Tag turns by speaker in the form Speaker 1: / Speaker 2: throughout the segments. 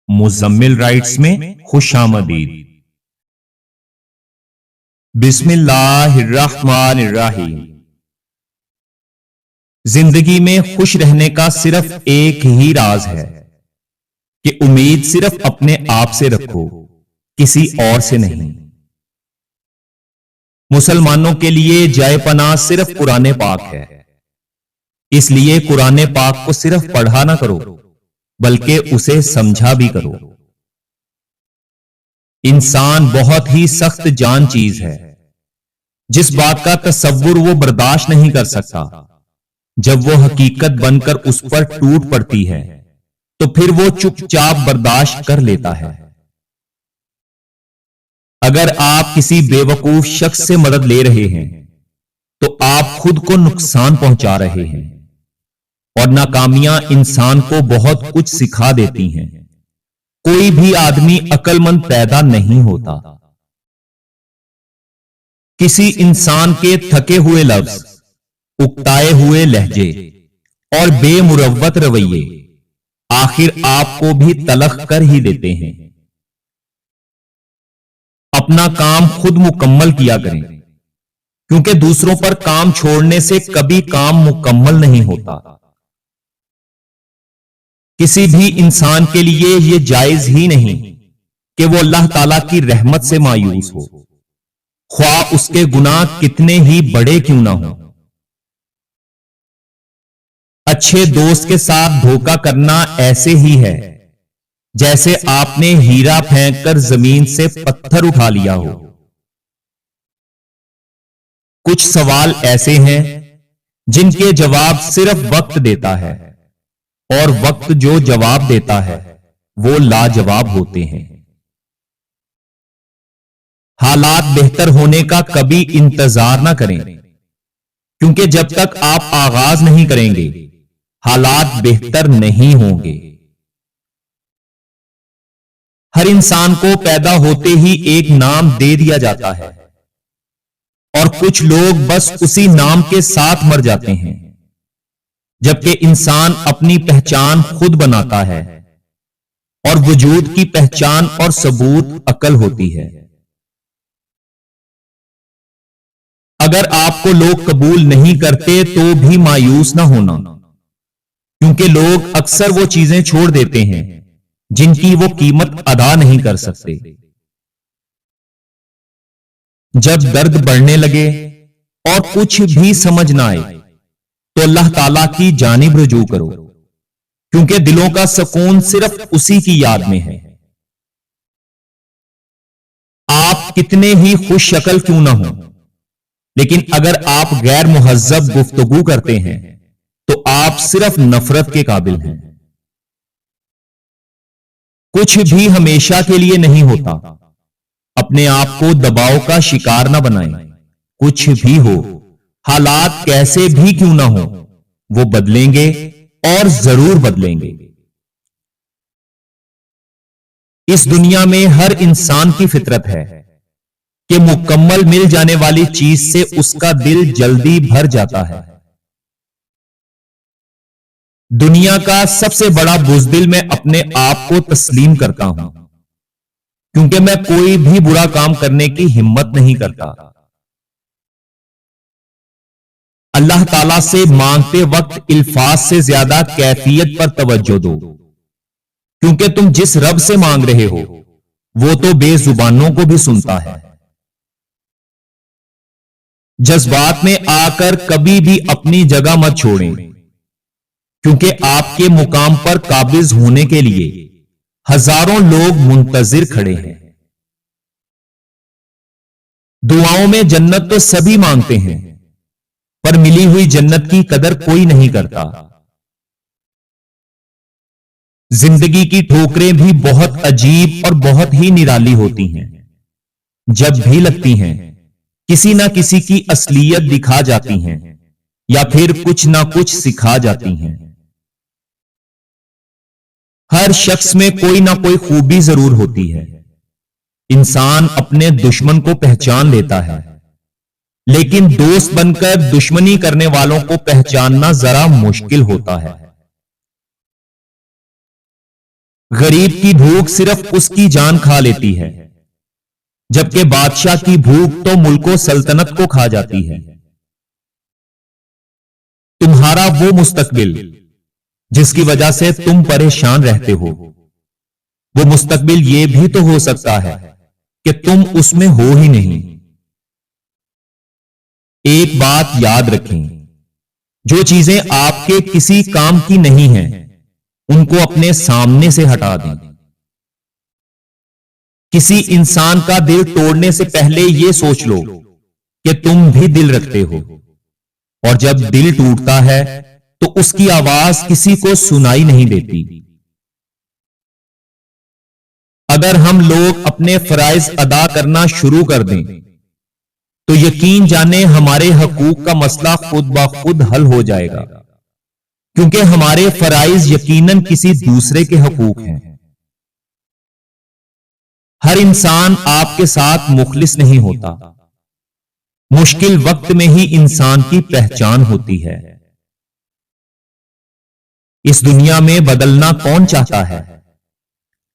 Speaker 1: Muzammil rights میں خوش آمدید۔ بسم اللہ الرحمن الرحیم۔ زندگی میں خوش رہنے کا صرف ایک ہی راز ہے کہ امید صرف اپنے آپ سے رکھو، کسی اور سے نہیں۔ مسلمانوں کے لیے جائے پناہ صرف قرآن پاک ہے، اس لیے قرآن پاک کو صرف پڑھا نہ کرو بلکہ اسے سمجھا بھی کرو۔ انسان بہت ہی سخت جان چیز ہے، جس بات کا تصور وہ برداشت نہیں کر سکتا، جب وہ حقیقت بن کر اس پر ٹوٹ پڑتی ہے تو پھر وہ چپ چاپ برداشت کر لیتا ہے۔ اگر آپ کسی بے وقوف شخص سے مدد لے رہے ہیں تو آپ خود کو نقصان پہنچا رہے ہیں، اور ناکامیاں انسان کو بہت کچھ سکھا دیتی ہیں۔ کوئی بھی آدمی عقل مند پیدا نہیں ہوتا۔ کسی انسان کے تھکے ہوئے لفظ، اکتائے ہوئے لہجے اور بے مروت رویے آخر آپ کو بھی تلخ کر ہی دیتے ہیں۔ اپنا کام خود مکمل کیا کریں، کیونکہ دوسروں پر کام چھوڑنے سے کبھی کام مکمل نہیں ہوتا۔ کسی بھی انسان کے لیے یہ جائز ہی نہیں کہ وہ اللہ تعالی کی رحمت سے مایوس ہو، خواہ اس کے گناہ کتنے ہی بڑے کیوں نہ ہوں۔ اچھے دوست کے ساتھ دھوکہ کرنا ایسے ہی ہے جیسے آپ نے ہیرا پھینک کر زمین سے پتھر اٹھا لیا ہو۔ کچھ سوال ایسے ہیں جن کے جواب صرف وقت دیتا ہے، اور وقت جو جواب دیتا ہے وہ لاجواب ہوتے ہیں۔ حالات بہتر ہونے کا کبھی انتظار نہ کریں، کیونکہ جب تک آپ آغاز نہیں کریں گے حالات بہتر نہیں ہوں گے۔ ہر انسان کو پیدا ہوتے ہی ایک نام دے دیا جاتا ہے، اور کچھ لوگ بس اسی نام کے ساتھ مر جاتے ہیں، جبکہ انسان اپنی پہچان خود بناتا ہے، اور وجود کی پہچان اور ثبوت عقل ہوتی ہے۔ اگر آپ کو لوگ قبول نہیں کرتے تو بھی مایوس نہ ہونا، کیونکہ لوگ اکثر وہ چیزیں چھوڑ دیتے ہیں جن کی وہ قیمت ادا نہیں کر سکتے۔ جب درد بڑھنے لگے اور کچھ بھی سمجھ نہ آئے تو اللہ تعالیٰ کی جانب رجوع کرو، کیونکہ دلوں کا سکون صرف اسی کی یاد میں ہے۔ آپ کتنے ہی خوش شکل کیوں نہ ہوں، لیکن اگر آپ غیر مہذب گفتگو کرتے ہیں تو آپ صرف نفرت کے قابل ہیں۔ کچھ بھی ہمیشہ کے لیے نہیں ہوتا۔ اپنے آپ کو دباؤ کا شکار نہ بنائیں۔ کچھ بھی ہو، حالات کیسے بھی کیوں نہ ہو، وہ بدلیں گے اور ضرور بدلیں گے۔ اس دنیا میں ہر انسان کی فطرت ہے کہ مکمل مل جانے والی چیز سے اس کا دل جلدی بھر جاتا ہے۔ دنیا کا سب سے بڑا بزدل میں اپنے آپ کو تسلیم کرتا ہوں، کیونکہ میں کوئی بھی برا کام کرنے کی ہمت نہیں کرتا۔ اللہ تعالیٰ سے مانگتے وقت الفاظ سے زیادہ کیفیت پر توجہ دو، کیونکہ تم جس رب سے مانگ رہے ہو وہ تو بے زبانوں کو بھی سنتا ہے۔ جذبات میں آ کر کبھی بھی اپنی جگہ مت چھوڑیں، کیونکہ آپ کے مقام پر قابض ہونے کے لیے ہزاروں لوگ منتظر کھڑے ہیں۔ دعاؤں میں جنت تو سبھی مانگتے ہیں، پر ملی ہوئی جنت کی قدر کوئی نہیں کرتا۔ زندگی کی ٹھوکریں بھی بہت عجیب اور بہت ہی نرالی ہوتی ہیں۔ جب بھی لگتی ہیں کسی نہ کسی کی اصلیت دکھا جاتی ہیں یا پھر کچھ نہ کچھ سکھا جاتی ہیں۔ ہر شخص میں کوئی نہ کوئی خوبی ضرور ہوتی ہے۔ انسان اپنے دشمن کو پہچان لیتا ہے، لیکن دوست بن کر دشمنی کرنے والوں کو پہچاننا ذرا مشکل ہوتا ہے۔ غریب کی بھوک صرف اس کی جان کھا لیتی ہے، جبکہ بادشاہ کی بھوک تو ملک و سلطنت کو کھا جاتی ہے۔ تمہارا وہ مستقبل جس کی وجہ سے تم پریشان رہتے ہو، وہ مستقبل یہ بھی تو ہو سکتا ہے کہ تم اس میں ہو ہی نہیں۔ ایک بات یاد رکھیں، جو چیزیں آپ کے کسی کام کی نہیں ہیں ان کو اپنے سامنے سے ہٹا دیں۔ کسی انسان کا دل توڑنے سے پہلے یہ سوچ لو کہ تم بھی دل رکھتے ہو، اور جب دل ٹوٹتا ہے تو اس کی آواز کسی کو سنائی نہیں دیتی۔ اگر ہم لوگ اپنے فرائض ادا کرنا شروع کر دیں تو یقین جانیں ہمارے حقوق کا مسئلہ خود بخود حل ہو جائے گا، کیونکہ ہمارے فرائض یقیناً کسی دوسرے کے حقوق ہیں۔ ہر انسان آپ کے ساتھ مخلص نہیں ہوتا، مشکل وقت میں ہی انسان کی پہچان ہوتی ہے۔ اس دنیا میں بدلنا کون چاہتا ہے؟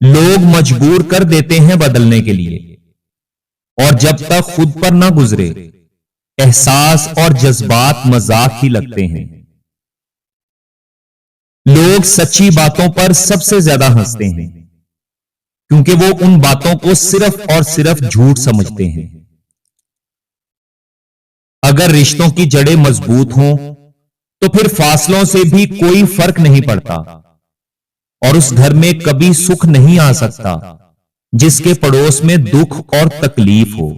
Speaker 1: لوگ مجبور کر دیتے ہیں بدلنے کے لیے، اور جب تک خود پر نہ گزرے احساس اور جذبات مذاق ہی لگتے ہیں۔ لوگ سچی باتوں پر سب سے زیادہ ہنستے ہیں، کیونکہ وہ ان باتوں کو صرف اور صرف جھوٹ سمجھتے ہیں۔ اگر رشتوں کی جڑیں مضبوط ہوں تو پھر فاصلوں سے بھی کوئی فرق نہیں پڑتا، اور اس گھر میں کبھی سکھ نہیں آ سکتا جس کے پڑوس میں دکھ اور تکلیف ہو۔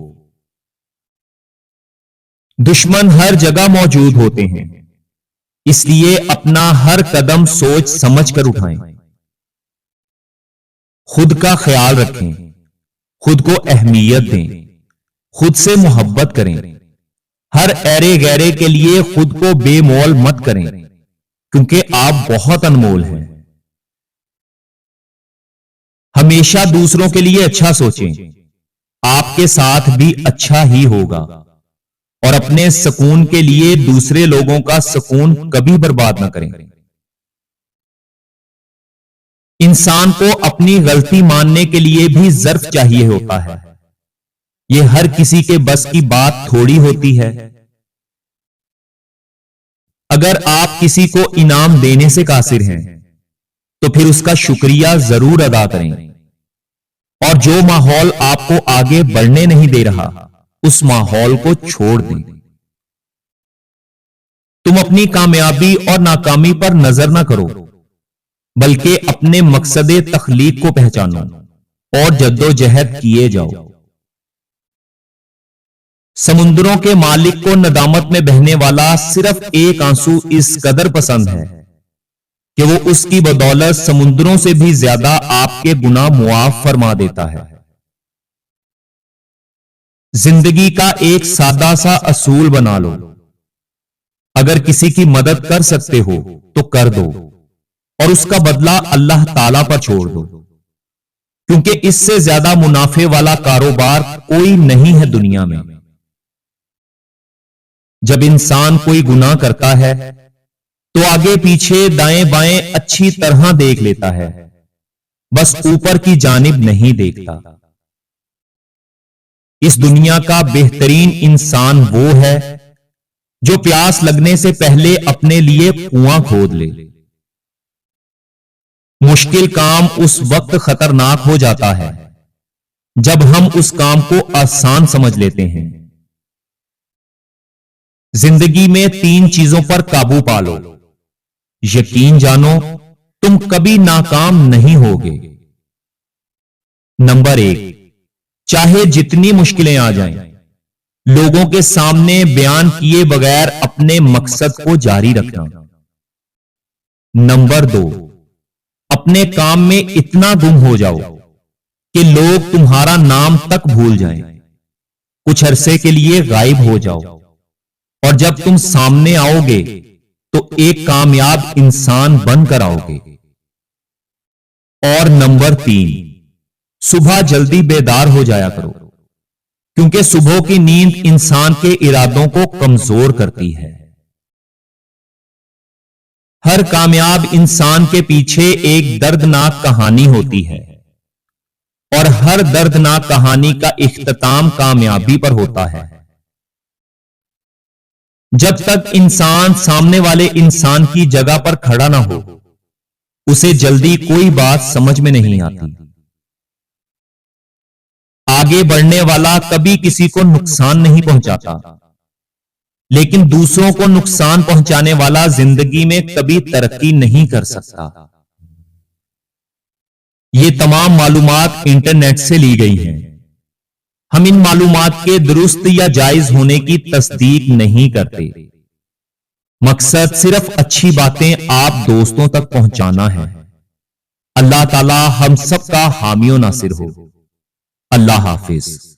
Speaker 1: دشمن ہر جگہ موجود ہوتے ہیں، اس لیے اپنا ہر قدم سوچ سمجھ کر اٹھائیں۔ خود کا خیال رکھیں، خود کو اہمیت دیں، خود سے محبت کریں۔ ہر ایرے گیرے کے لیے خود کو بے مول مت کریں، کیونکہ آپ بہت انمول ہیں۔ ہمیشہ دوسروں کے لیے اچھا سوچیں، آپ کے ساتھ بھی اچھا ہی ہوگا، اور اپنے سکون کے لیے دوسرے لوگوں کا سکون کبھی برباد نہ کریں۔ انسان کو اپنی غلطی ماننے کے لیے بھی ظرف چاہیے ہوتا ہے، یہ ہر کسی کے بس کی بات تھوڑی ہوتی ہے۔ اگر آپ کسی کو انعام دینے سے قاصر ہیں تو پھر اس کا شکریہ ضرور ادا کریں، اور جو ماحول آپ کو آگے بڑھنے نہیں دے رہا اس ماحول کو چھوڑ دیں۔ تم اپنی کامیابی اور ناکامی پر نظر نہ کرو، بلکہ اپنے مقصد تخلیق کو پہچانو اور جدوجہد کیے جاؤ۔ سمندروں کے مالک کو ندامت میں بہنے والا صرف ایک آنسو اس قدر پسند ہے کہ وہ اس کی بدولت سمندروں سے بھی زیادہ آپ کے گناہ معاف فرما دیتا ہے۔ زندگی کا ایک سادہ سا اصول بنا لو، اگر کسی کی مدد کر سکتے ہو تو کر دو، اور اس کا بدلہ اللہ تعالی پر چھوڑ دو، کیونکہ اس سے زیادہ منافع والا کاروبار کوئی نہیں ہے دنیا میں۔ جب انسان کوئی گناہ کرتا ہے تو آگے پیچھے دائیں بائیں اچھی طرح دیکھ لیتا ہے، بس اوپر کی جانب نہیں دیکھتا۔ اس دنیا کا بہترین انسان وہ ہے جو پیاس لگنے سے پہلے اپنے لیے کنواں کھود لے۔ مشکل کام اس وقت خطرناک ہو جاتا ہے جب ہم اس کام کو آسان سمجھ لیتے ہیں۔ زندگی میں 3 چیزوں پر قابو پالو، یقین جانو تم کبھی ناکام نہیں ہوگے۔ نمبر 1، چاہے جتنی مشکلیں آ جائیں، لوگوں کے سامنے بیان کیے بغیر اپنے مقصد کو جاری رکھنا۔ نمبر 2، اپنے کام میں اتنا گم ہو جاؤ کہ لوگ تمہارا نام تک بھول جائیں، کچھ عرصے کے لیے غائب ہو جاؤ، اور جب تم سامنے آؤ گے تو ایک کامیاب انسان بن کر آؤ گے۔ اور نمبر 3، صبح جلدی بیدار ہو جایا کرو، کیونکہ صبح کی نیند انسان کے ارادوں کو کمزور کرتی ہے۔ ہر کامیاب انسان کے پیچھے ایک دردناک کہانی ہوتی ہے، اور ہر دردناک کہانی کا اختتام کامیابی پر ہوتا ہے۔ جب تک انسان سامنے والے انسان کی جگہ پر کھڑا نہ ہو، اسے جلدی کوئی بات سمجھ میں نہیں آتی۔ آگے بڑھنے والا کبھی کسی کو نقصان نہیں پہنچاتا، لیکن دوسروں کو نقصان پہنچانے والا زندگی میں کبھی ترقی نہیں کر سکتا۔ یہ تمام معلومات انٹرنیٹ سے لی گئی ہیں۔ ہم ان معلومات کے درست یا جائز ہونے کی تصدیق نہیں کرتے۔ مقصد صرف اچھی باتیں آپ دوستوں تک پہنچانا ہے۔ اللہ تعالی ہم سب کا حامی و ناصر ہو۔ اللہ حافظ۔